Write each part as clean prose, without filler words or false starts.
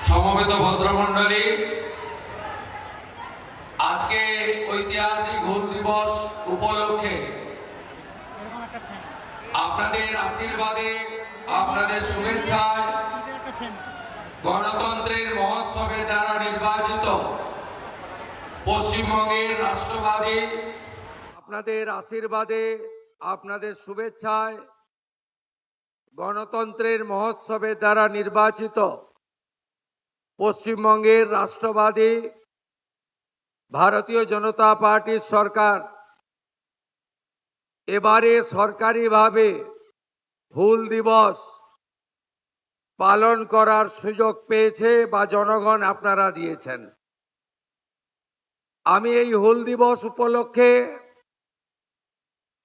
সমবেত ভদ্রমণ্ডলী, আজকে ঐতিহাসিক হুল দিবস উপলক্ষে আপনাদের আশীর্বাদে, আপনাদের শুভেচ্ছায় গণতন্ত্রের মহোৎসবের দ্বারা নির্বাচিত পশ্চিমবঙ্গের রাষ্ট্রবাদী, আপনাদের আশীর্বাদে, আপনাদের শুভেচ্ছায় গণতন্ত্রের মহোৎসবের দ্বারা নির্বাচিত পশ্চিমবঙ্গের রাষ্ট্রবাদী ভারতীয় জনতা পার্টির সরকার এবারে সরকারিভাবে হুল দিবস পালন করার সুযোগ পেয়েছে বা জনগণ আপনারা দিয়েছেন। আমি এই হুল দিবস উপলক্ষে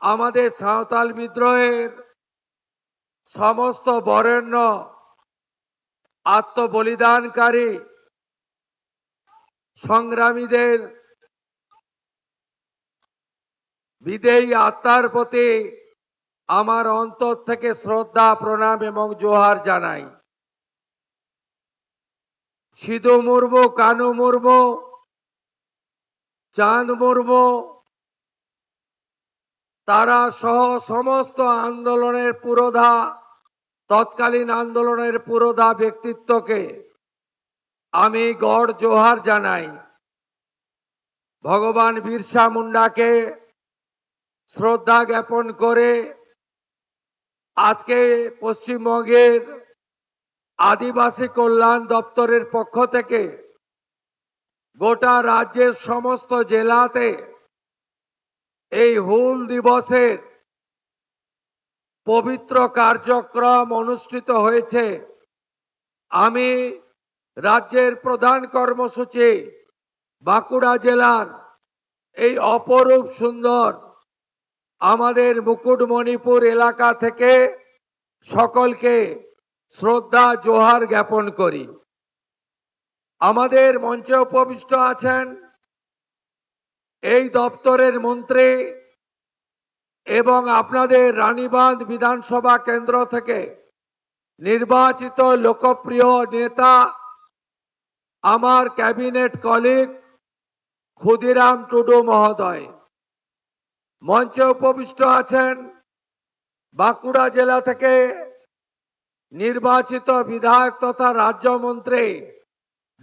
আমাদের সাঁওতাল বিদ্রোহের সমস্ত বরেণ্য আত্মবলিদানকারী সংগ্রামীদের বিদেয়ী আত্মার প্রতি আমার অন্তর থেকে শ্রদ্ধা, প্রণাম এবং জোহার জানাই। সিধু মুর্মু, কানু মুর্মু, চাঁদ মুর্মু, তারা সহ সমস্ত আন্দোলনের পুরোধা, তৎকালীন আন্দোলনের পুরোধা ব্যক্তিত্বকে আমি গড় জোহার জানাই। ভগবান বিরসা মুন্ডাকে শ্রদ্ধা জ্ঞাপন করে আজকে পশ্চিমবঙ্গের আদিবাসী কল্যাণ দপ্তরের পক্ষ থেকে গোটা রাজ্যের সমস্ত জেলাতে এই হুল দিবসের পবিত্র কার্যক্রম অনুষ্ঠিত হয়েছে। আমি রাজ্যের প্রধান কর্মসূচি বাঁকুড়া জেলার এই অপরূপ সুন্দর আমাদের মুকুটমণিপুর এলাকা থেকে সকলকে শ্রদ্ধা জোহার জ্ঞাপন করি। আমাদের মঞ্চে উপবিষ্ট আছেন এই দপ্তরের মন্ত্রী এবং আপনাদের রানীবাঁধ বিধানসভা কেন্দ্র থেকে নির্বাচিত লোকপ্রিয় নেতা, আমার ক্যাবিনেট কলিগ ক্ষুদিরাম টুডু মহোদয়। মঞ্চে উপবিষ্ট আছেন বাঁকুড়া জেলা থেকে নির্বাচিত বিধায়ক তথা রাজ্যমন্ত্রী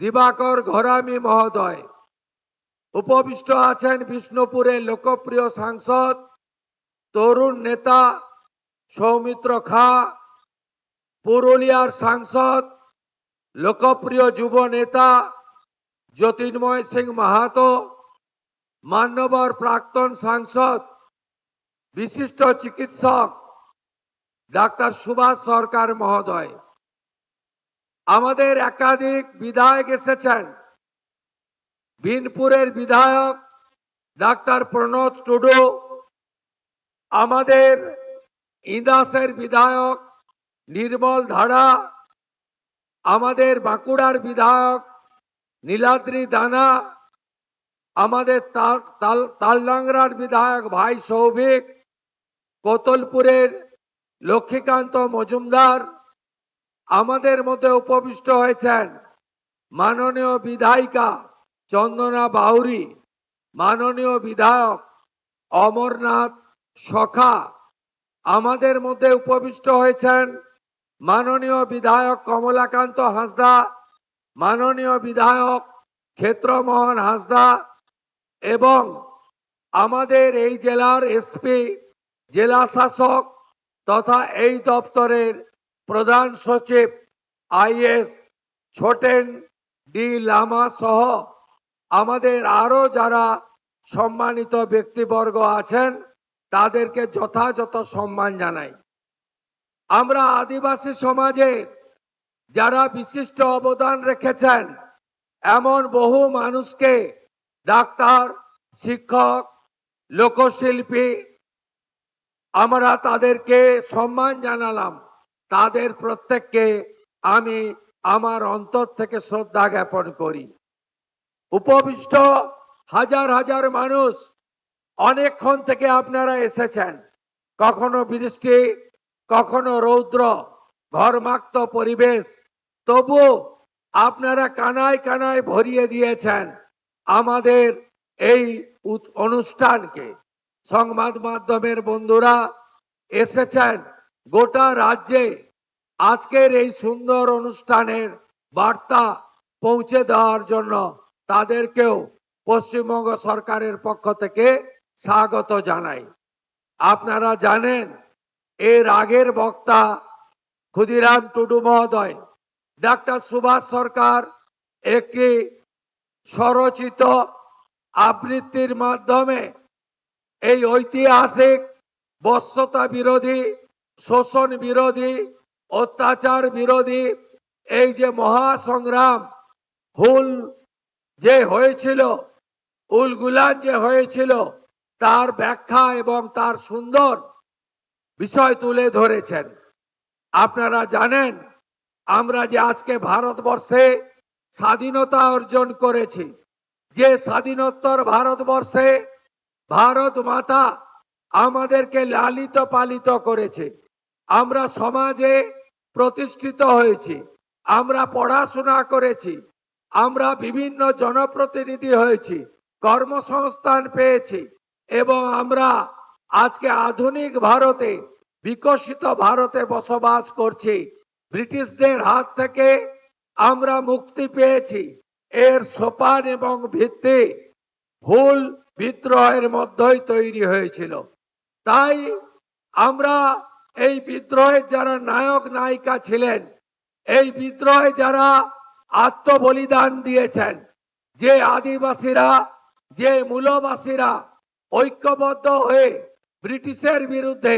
দিবাকর ঘরামি মহোদয়। উপবিষ্ট আছেন বিষ্ণুপুরের লোকপ্রিয় সাংসদ, তরুণ নেতা সৌমিত্র খাঁ, পুরুলিয়ার সাংসদ, লোকপ্রিয় যুব নেতা জ্যোতির্ময় সিং মাহাতো, মান্যবর প্রাক্তন সাংসদ বিশিষ্ট চিকিৎসক ডাক্তার সুভাষ সরকার মহোদয়। আমাদের একাধিক বিধায়ক এসেছেন। বিনপুরের বিধায়ক ডাক্তার প্রণত টুডু, আমাদের ইন্দাসের বিধায়ক নির্মল ধারা, আমাদের বাঁকুড়ার বিধায়ক নীলাদ্রি দানা, আমাদের তালডাংরার বিধায়ক ভাই সৌভিক, কোতলপুরের লক্ষ্মীকান্ত মজুমদার। আমাদের মধ্যে উপবিষ্ট হয়েছেন মাননীয় বিধায়িকা চন্দনা বাউরি, মাননীয় বিধায়ক অমরনাথ সখা। আমাদের মধ্যে উপবিষ্ট হয়েছেন মাননীয় বিধায়ক কমলাকান্ত হাঁসদা, মাননীয় বিধায়ক ক্ষেত্রমোহন হাঁসদা এবং আমাদের এই জেলার এসপি, জেলা শাসক তথা এই দপ্তরের প্রধান সচিব আইএস ছোটেন ডি লামা সহ আমাদের আরো যারা সম্মানিত ব্যক্তিবর্গ আছেন তাদেরকে যথাযথ সম্মান জানাই। আমরা আদিবাসী সমাজে যারা বিশিষ্ট অবদান রেখেছেন এমন বহু মানুষকে, ডাক্তার, শিক্ষক, লোকশিল্পী, আমরা তাদেরকে সম্মান জানালাম। তাদের প্রত্যেককে আমি আমার অন্তর থেকে শ্রদ্ধা জ্ঞাপন করি। উপবিষ্ট হাজার হাজার মানুষ, অনেকক্ষণ থেকে আপনারা এসেছেন। কখনো বৃষ্টি, কখনো রৌদ্র, ঘর্মাক্ত পরিবেশ, তবুও আপনারা কানায় কানায় ভরিয়ে দিয়েছেন আমাদের এই অনুষ্ঠানকে। সংবাদ মাধ্যমের বন্ধুরা এসেছেন গোটা রাজ্যে আজকের এই সুন্দর অনুষ্ঠানের বার্তা পৌঁছে দেওয়ার জন্য তাদেরকেও পশ্চিমবঙ্গ সরকারের পক্ষ থেকে স্বাগত জানাই। আপনারা জানেন এর আগের বক্তা ক্ষুদিরাম টুডু মহোদয় ডাক্তার সুভাষ সরকার একটি স্বরচিত আবৃত্তির মাধ্যমে এই ঐতিহাসিক বশ্যতা বিরোধী, শোষণ বিরোধী, অত্যাচার বিরোধী এই যে মহাসংগ্রাম হুল যে হয়েছিল, উলগুলান যে হয়েছিল, তার ব্যাখ্যা এবং তার সুন্দর বিষয় তুলে ধরেছেন। আপনারা জানেন আমরা যে আজকে ভারতবর্ষে স্বাধীনতা অর্জন করেছি, যে স্বাধীনোত্তর ভারতবর্ষে ভারত মাতা আমাদেরকে লালিত পালিত করেছে, আমরা সমাজে প্রতিষ্ঠিত হয়েছি, আমরা পড়াশোনা করেছি, আমরা বিভিন্ন জনপ্রতিনিধি হয়েছি, কর্মসংস্থান পেয়েছি এবং আমরা আজকে আধুনিক ভারতে, বিকশিত ভারতে বসবাস করছি। ব্রিটিশদের হাত থেকে আমরা মুক্তি পেয়েছি। এর সোপান এবং ভিত্তি হুল বিদ্রোহের মধ্যেই তৈরি হয়েছিল। তাই আমরা এই বিদ্রোহের যারা নায়ক নায়িকা ছিলেন, এই বিদ্রোহে যারা আত্মবলিদান দিয়েছেন, যে আদিবাসীরা, যে মূলবাসীরা ঐক্যবদ্ধ হয়ে ব্রিটিশের বিরুদ্ধে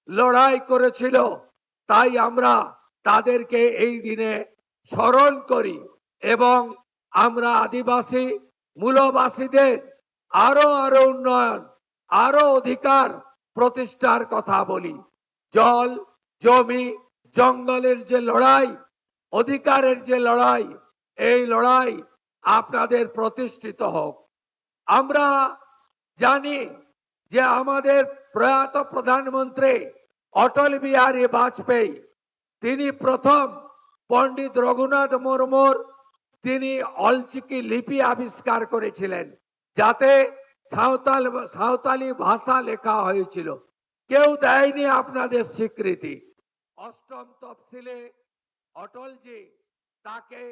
লড়াই করেছিল, তাই আমরা তাদেরকে এই দিনে স্মরণ করি এবং আমরা আদিবাসী মূলবাসীদের আরো আরো উন্নয়ন, আরো অধিকার প্রতিষ্ঠার কথা বলি। জল, জমি, জঙ্গলের যে লড়াই, অধিকারের যে লড়াই, এই লড়াই আপনাদের প্রতিষ্ঠিত হোক। আমরা জানি যে আমাদের প্রয়াত প্রধানমন্ত্রী অটল বিহারী বাজপেয়ী, তিনি প্রথম পণ্ডিত রঘুনাথ মুর্মুর তিনি অলচিকি লিপি আবিষ্কার করেছিলেন, যাতে সাঁওতালি ভাষা লেখা হয়েছিল। কেউ দেয়নি আপনাদের স্বীকৃতি। অষ্টম তফসিলে অটলজি তাকে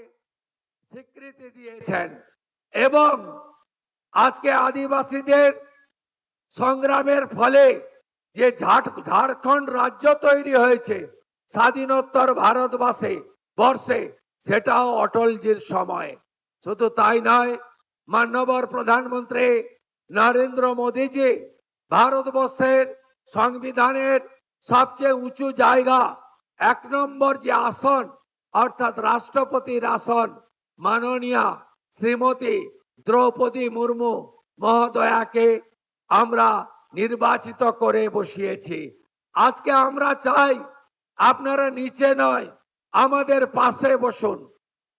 স্বীকৃতি দিয়েছেন এবং আজকে আদিবাসীদের সংগ্রামের ফলে যে ঝাড়খণ্ড রাজ্য তৈরি হয়েছে স্বাধীনোত্তর ভারতবর্ষে, সেটাও অটলজির সময়। শুধু তাই নয়, মাননীয় প্রধানমন্ত্রী নরেন্দ্র মোদীজি ভারতবর্ষের সংবিধানের সবচেয়ে উঁচু জায়গা, 1 নম্বর যে আসন অর্থাৎ রাষ্ট্রপতির আসন, মাননীয়া শ্রীমতী দ্রৌপদী মুর্মু মহোদয়াকে আমরা নির্বাচিত করে বসিয়েছি। আজকে আমরা চাই আপনারা নিচে নয়, আমাদের পাশে বসুন।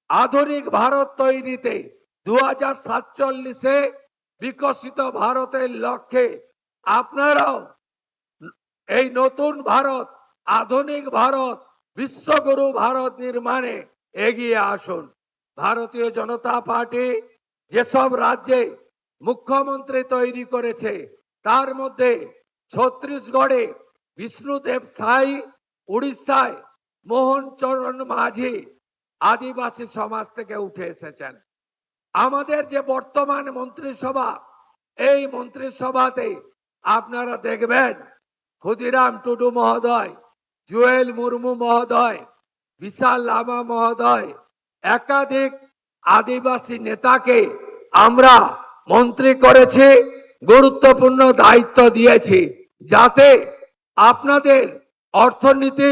আধুনিক ভারত তৈরিতে 2047-এ বিকশিত ভারতের লক্ষ্যে আপনারাও এই নতুন ভারত, আধুনিক ভারত, বিশ্বগুরু ভারত নির্মাণে এগিয়ে আসুন। ভারতীয় জনতা পার্টি যেসব রাজ্যে মুখ্যমন্ত্রী তৈরি করেছে, তার মধ্যে ছত্তিশগড়ে বিষ্ণুদেব সাই, উড়িষ্যায় মোহন চরণ মাঝি আদিবাসী সমাজ থেকে উঠে এসেছেন। আমাদের যে বর্তমান মন্ত্রিসভা, এই মন্ত্রিসভাতে আপনারা দেখবেন ক্ষুদিরাম টুডু মহোদয়, জুয়েল মুর্মু মহোদয়, বিশাল লামা মহোদয়, একাধিক আদিবাসী নেতাকে আমরা মন্ত্রী করেছি, গুরুত্বপূর্ণ দায়িত্ব দিয়েছি, যাতে আপনাদের অর্থনীতি,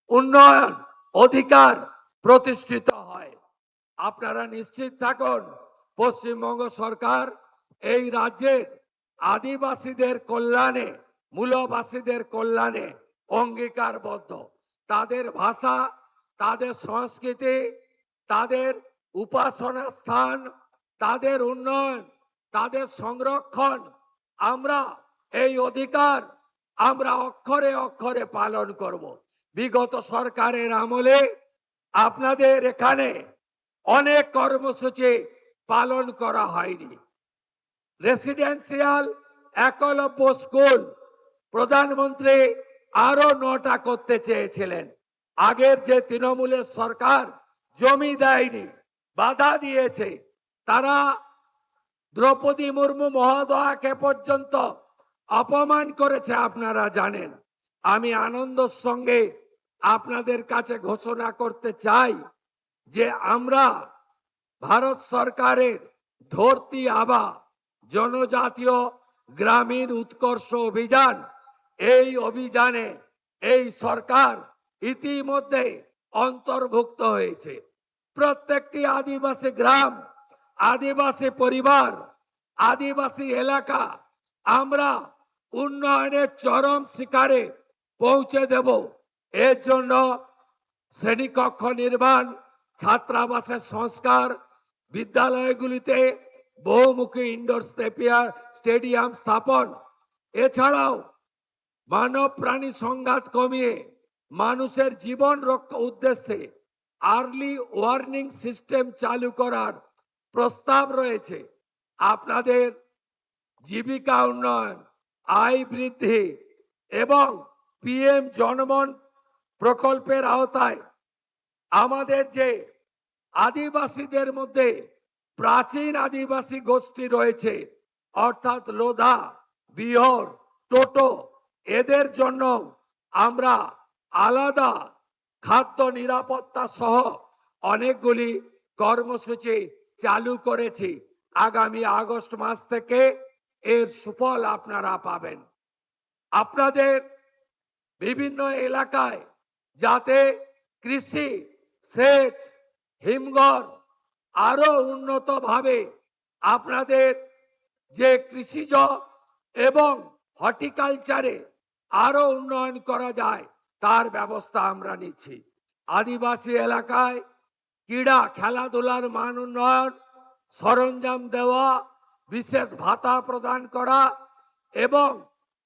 উন্নয়ন, অধিকার প্রতিষ্ঠিত হয়। আপনারা নিশ্চিত থাকুন, পশ্চিমবঙ্গ সরকার এই রাজ্যের আদিবাসীদের কল্যাণে, মূলবাসীদের কল্যাণে অঙ্গীকারবদ্ধ। তাদের ভাষা, তাদের সংস্কৃতি, তাদের উপাসনা স্থান, তাদের উন্নয়ন, তাদের সংরক্ষণ, আমরা এই অধিকার আমরা অক্ষরে অক্ষরে পালন করব। বিগত সরকারের আমলে আপনাদের এখানে অনেক কর্মসূচি পালন করা হয়নি। রেসিডেন্সিয়াল একলব্য স্কুল প্রধানমন্ত্রী আরো 9টা করতে চেয়েছিলেন। আগের যে তৃণমূলের সরকার জমি দেয়নি, বাধা দিয়েছে, তারা দ্রৌপদী মুর্মু মহোদয়াকে পর্যন্ত অপমান করেছে, আপনারা জানেন। আমি আনন্দের সঙ্গে আপনাদের কাছে ঘোষণা করতে চাই যে আমরা ভারত সরকারের ধরতি আবা জনজাতীয় গ্রামীণ উৎকর্ষ অভিযান, এই অভিযানে এই সরকার ইতিমধ্যে অন্তর্ভুক্ত হয়েছে। প্রত্যেকটি আদিবাসী গ্রাম, আদিবাসী পরিবার, আদিবাসী এলাকা আমরা উন্নয়নের চরম শিখরে পৌঁছে দেব। এর জন্য শ্রেণীকক্ষ নির্মাণ, ছাত্রাবাসের সংস্কার, বিদ্যালয়গুলিতে বহুমুখী ইনডোর স্টেডিয়াম স্থাপন, এছাড়াও মানব প্রাণী সংঘাত কমিয়ে মানুষের জীবন রক্ষা উদ্দেশ্যে আর্লি ওয়ার্নিং সিস্টেম চালু করার প্রস্তাব রয়েছে। আপনাদের জীবিকা উন্নয়ন, আয় বৃদ্ধি এবং পিএম জনমন প্রকল্পের আওতায় আমাদের যে আদিবাসীদের মধ্যে প্রাচীন আদিবাসী গোষ্ঠী রয়েছে, অর্থাৎ লোধা, বিহর, টোটো, এদের জন্য আমরা আলাদা খাদ্য নিরাপত্তা সহ অনেকগুলি কর্মসূচি চালু করেছি। আগামী আগস্ট মাস থেকে এর সুফল আপনারা পাবেন। আপনাদের বিভিন্ন এলাকায় যাতে কৃষি, সেচ, হিমঘর আরো উন্নতভাবে আপনাদের যে কৃষিজ এবং হর্টিকালচারে আরো উন্নয়ন করা যায় তার ব্যবস্থা আমরা নিচ্ছি। আদিবাসী এলাকায় ক্রীড়া খেলাধুলার মান উন্নয়ন, সরঞ্জাম দেওয়া, বিশেষ ভাতা প্রদান করা এবং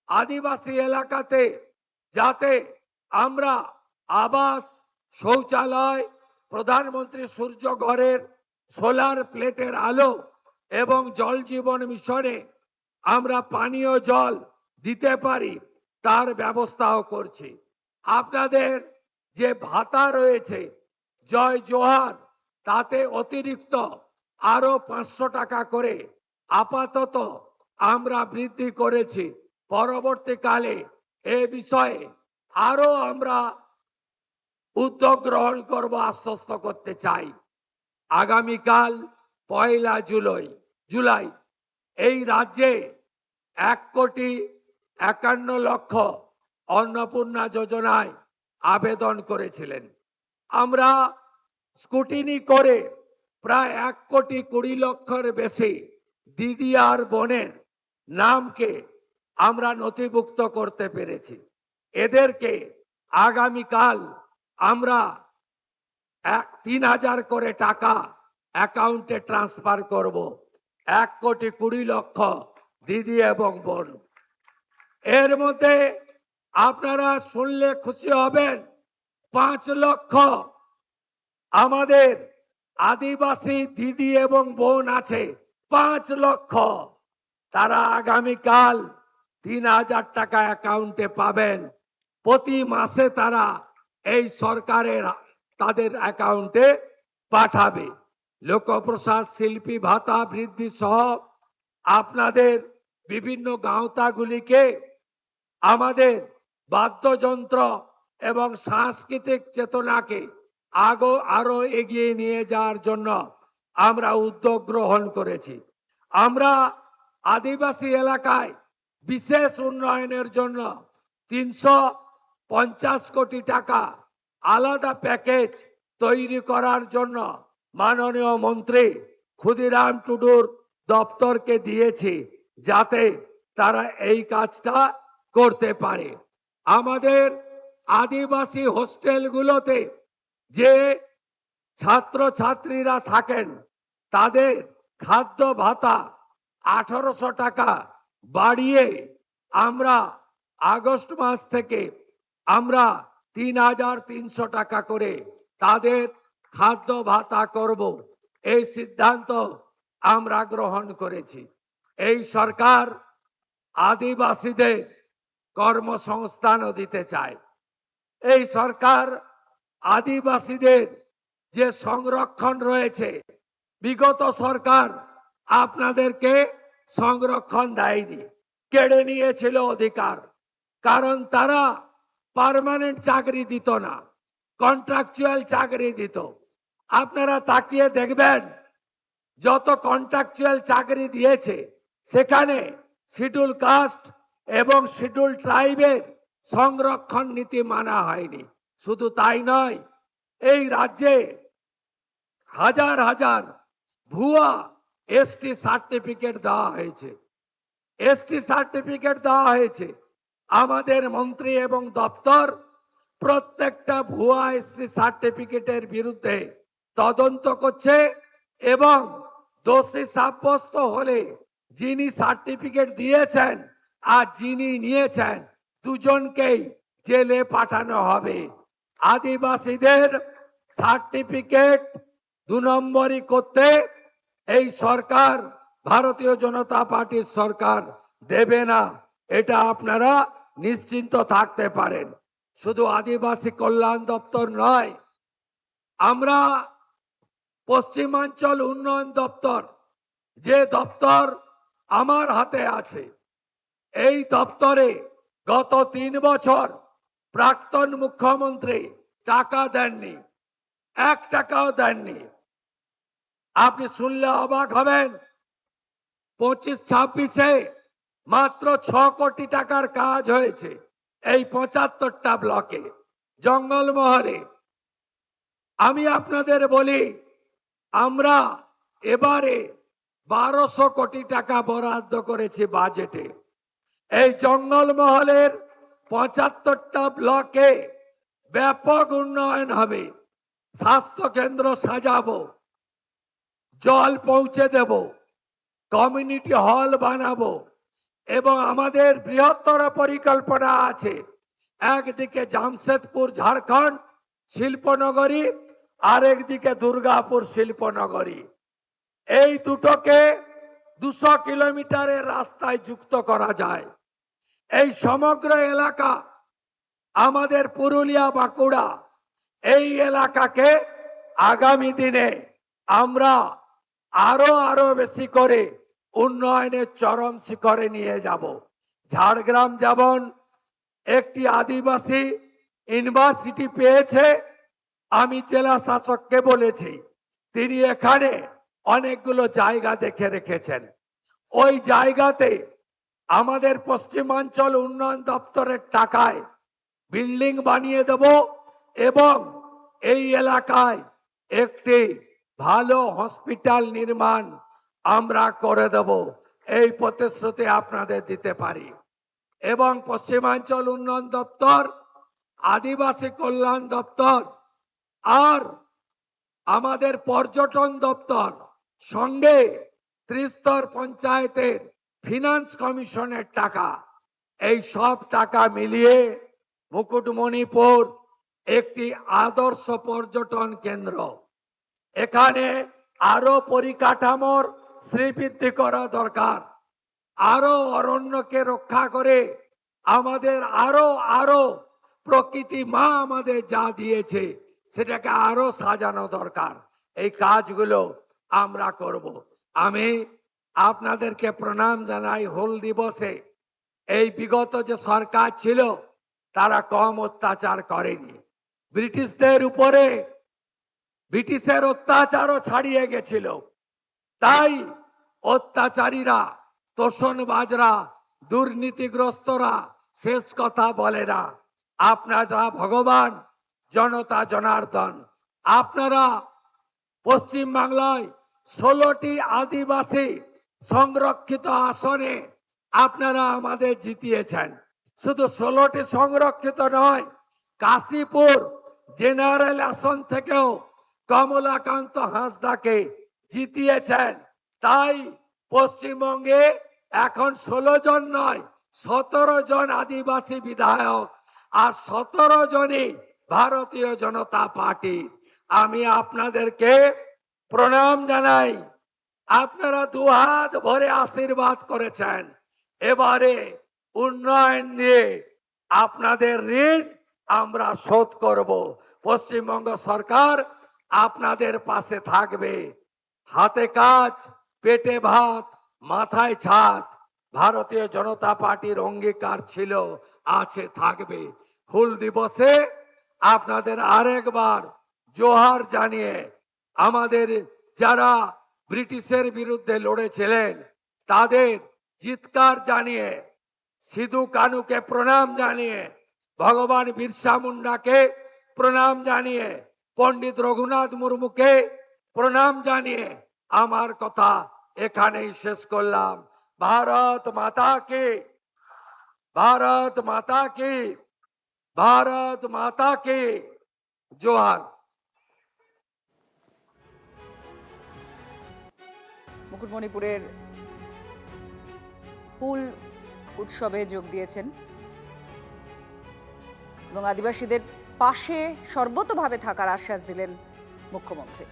আদিবাসী এলাকাতে যাতে আমরা আবাস, শৌচালয়, প্রধানমন্ত্রী সূর্য ঘরের সোলার প্লেটের আলো এবং জল জীবন মিশনে আমরা পানীয় জল দিতে পারি তার ব্যবস্থাও করছি। আপনাদের যে ভাতা রয়েছে জয় জোহার, তাতে অতিরিক্ত আরো 500 টাকা করে আপাতত আমরা বৃদ্ধি করেছি। পরবর্তীকালে এ বিষয়ে আরো আমরা উদ্যোগ গ্রহণ করব, আশ্বস্ত করতে চাই। আগামীকাল 1 জুলাই এই রাজ্যে 1,51,00,000 অন্নপূর্ণা যোজনায় আবেদন করেছিলেন। আমরা স্কুটিনি করে প্রায় 1,20,00,000 বেশি দিদি আর বোনের নামকে আমরা নথিভুক্ত করতে পেরেছি। এদেরকে আগামীকাল আমরা 3,000 করে টাকা অ্যাকাউন্টে ট্রান্সফার করব। 1,20,00,000 দিদি এবং বোন। এর মধ্যে আপনারা শুনলে খুশি হবেন, 5 লক্ষ আমাদের আদিবাসী দিদি এবং বোন আছে, 5 লক্ষ। তারা আগামীকাল 3,000 টাকা অ্যাকাউন্টে পাবেন। প্রতি মাসে তারা এই সরকারের তাদের অ্যাকাউন্টে পাঠাবে। লোকপ্রসাদ, শিল্পী ভাতা বৃদ্ধি সহ আপনাদের বিভিন্ন গাঁওতাগুলিকে আমাদের বাদ্যযন্ত্র এবং সাংস্কৃতিক চেতনাকে আরো এগিয়ে নিয়ে যাওয়ার জন্য আমরা উদ্যোগ গ্রহণ করেছি। আমরা আদিবাসী এলাকায় বিশেষ উন্নয়নের জন্য 350 কোটি টাকা আলাদা প্যাকেজ তৈরি করার জন্য মাননীয় মন্ত্রী ক্ষুদিরাম টুডুর দপ্তরকে দিয়েছি, যাতে তারা এই কাজটা করতে পারে। আমাদের আদিবাসী হোস্টেলগুলোতে যে ছাত্রছাত্রীরা থাকেন তাদের খাদ্য ভাতা 1,800 টাকা বাড়িয়ে আমরা আগস্ট মাস থেকে আমরা 3,300 টাকা করে তাদের খাদ্য ভাতা করব, এই সিদ্ধান্ত আমরা গ্রহণ করেছি। এই সরকার আদিবাসীদের কর্মসংস্থানও দিতে চায়। এই সরকার আদিবাসীদের যে সংরক্ষণ রয়েছে, বিগত সরকার আপনাদেরকে সংরক্ষণ দেয়নি, কেড়ে নিয়েছিল অধিকার। কারণ তারা পার্মানেন্ট চাকরি দিত না, কন্ট্রাকচুয়াল চাকরি দিত। আপনারা তাকিয়ে দেখবেন যত কন্ট্রাকচুয়াল চাকরি দিয়েছে সেখানে শিডিউল কাস্ট এবং শিডিউল ট্রাইবের সংরক্ষণ নীতি মানা হয়নি। শুধু তাই নয়, এই রাজ্যে হাজার হাজার ভুয়া এসটি সার্টিফিকেট দেওয়া হয়েছে। এসটি সার্টিফিকেট দেওয়া হয়েছে। আমাদের মন্ত্রী এবং দপ্তর প্রত্যেকটা ভুয়া এসটি সার্টিফিকেটের বিরুদ্ধে তদন্ত করছে এবং দোষী সাব্যস্ত হলে যিনি সার্টিফিকেট দিয়েছেন আর যিনি নিয়েছেন দুজনকেই জেলে পাঠানো হবে। আদিবাসীদের সার্টিফিকেট 2 নম্বরই করতে এই সরকার, ভারতীয় জনতা পার্টির সরকার দেবে না, এটা আপনারা নিশ্চিন্ত থাকতে পারেন। শুধু আদিবাসী কল্যাণ দপ্তর নয়, আমরা পশ্চিমাঞ্চল উন্নয়ন দপ্তর, যে দপ্তর আমার হাতে আছে, এই দপ্তরে গত 3 বছর প্রাক্তন মুখ্যমন্ত্রী টাকা দেননি, 1 টাকাও দেননি। আপনি শুনলে অবাক হবেন, 25-26-এ মাত্র 6 কোটি টাকার কাজ হয়েছে এই 75টা ব্লকে, জঙ্গলমহলে। আমি আপনাদের বলি, আমরা এবারে 1200 কোটি টাকা বরাদ্দ করেছি বাজেটে। এই জঙ্গলমহলের 75টা ব্লকে ব্যাপক উন্নয়ন হবে। স্বাস্থ্য কেন্দ্র সাজাবো, জল পৌঁছে দেব, কমিউনিটি হল বানাবো এবং আমাদের বৃহত্তর পরিকল্পনা আছে। একদিকে জামশেদপুর ঝাড়খণ্ড শিল্পনগরী, আরেকদিকে দুর্গাপুর শিল্পনগরী। এই দুটোকে 200 কিলোমিটারের রাস্তায় যুক্ত করা যায়। এই সমগ্র এলাকা আমাদের পুরুলিয়া বাঁকুড়া, এই এলাকাকে আগামী দিনে আমরা আরো বেশি করে উন্নয়নের চরম শিখরে নিয়ে যাব। ঝাড়গ্রাম যেমন একটি আদিবাসী ইউনিভার্সিটি পেয়েছে, আমি জেলা শাসককে বলেছি, তিনি এখানে অনেকগুলো জায়গা দেখে রেখেছেন। ওই জায়গাতে আমাদের পশ্চিমাঞ্চল উন্নয়ন দপ্তরের টাকায় বিল্ডিং বানিয়ে দেব এবং এই এলাকায় একটি ভালো হসপিটাল নির্মাণ আমরা করে দেব, এই প্রতিশ্রুতি আপনাদের দিতে পারি। এবং পশ্চিমাঞ্চল উন্নয়ন দপ্তর, আদিবাসী কল্যাণ দপ্তর আর আমাদের পর্যটন দপ্তর সঙ্গে ত্রিস্তর পঞ্চায়েতের ফিনান্স কমিশনের টাকা, এই সব টাকা মিলিয়ে মুকুটমণিপুর একটি আদর্শ পর্যটন কেন্দ্র। এখানে আরো পরিকাঠামোর শ্রীবৃদ্ধি করা দরকার। আরো অরণ্যকে রক্ষা করে আমাদের আরো প্রকৃতি মা আমাদের যা দিয়েছে সেটাকে আরো সাজানো দরকার। এই কাজগুলো আমরা করব। আমি আপনাদেরকে প্রণাম জানাই হুল দিবসে। এই বিগত যে সরকার ছিল তারা কম অত্যাচার করেনি। ব্রিটিশদের উপরে ব্রিটিশের অত্যাচারও ছাড়িয়ে গেছিল। তাই অত্যাচারীরা, তোষণবাজরা, দুর্নীতিগ্রস্তরা শেষ কথা বলে না। আপনারা ভগবান, জনতা জনার্দন। আপনারা পশ্চিম বাংলায় 16টি আদিবাসী সংরক্ষিত আসনে আপনারা আমাদের জিতিয়েছেন। শুধু 16টি সংরক্ষিত নয়, কাশীপুর জেনারেল আসন থেকেও কমলাকান্ত হাঁসদাকে জিতিয়েছেন। তাই পশ্চিমবঙ্গে এখন 16 জন নয়, 17 জন আদিবাসী বিধায়ক আর 17 জনই ভারতীয় জনতা পার্টি। আমি আপনাদেরকে প্রণাম জানাই। আপনারা দুহাত ভরে আশীর্বাদ করেছেন। এবারে উন্নয়ন দিয়ে আপনাদের ঋণ আমরা শোধ করব। পশ্চিমবঙ্গ সরকার আপনাদের পাশে থাকবে। হাতে কাজ, পেটে ভাত, মাথায় ছাদ ভারতীয় জনতা পার্টির অঙ্গীকার ছিল, আছে, থাকবে। হুল দিবসে আপনাদের আরেকবার জোহার জানিয়ে আমাদের যারা ব্রিটিশের বিরুদ্ধে লড়েছিলেন তাদের চিৎকার জানিয়ে, সিধু কানুকে প্রণাম জানিয়ে, ভগবান বিরসা মুন্ডাকে প্রণাম জানিয়ে, পণ্ডিত রঘুনাথ মুর্মুকে প্রণাম জানিয়ে আমার কথা এখানেই শেষ করলাম। ভারত মাতা কি, ভারত মাতা কি, ভারত মাতা কি জোহার। মুকুটমণিপুরের হুল উৎসবে যোগ দিয়েছেন এবং আদিবাসীদের পাশে সর্বতোভাবে থাকার আশ্বাস দিলেন মুখ্যমন্ত্রী।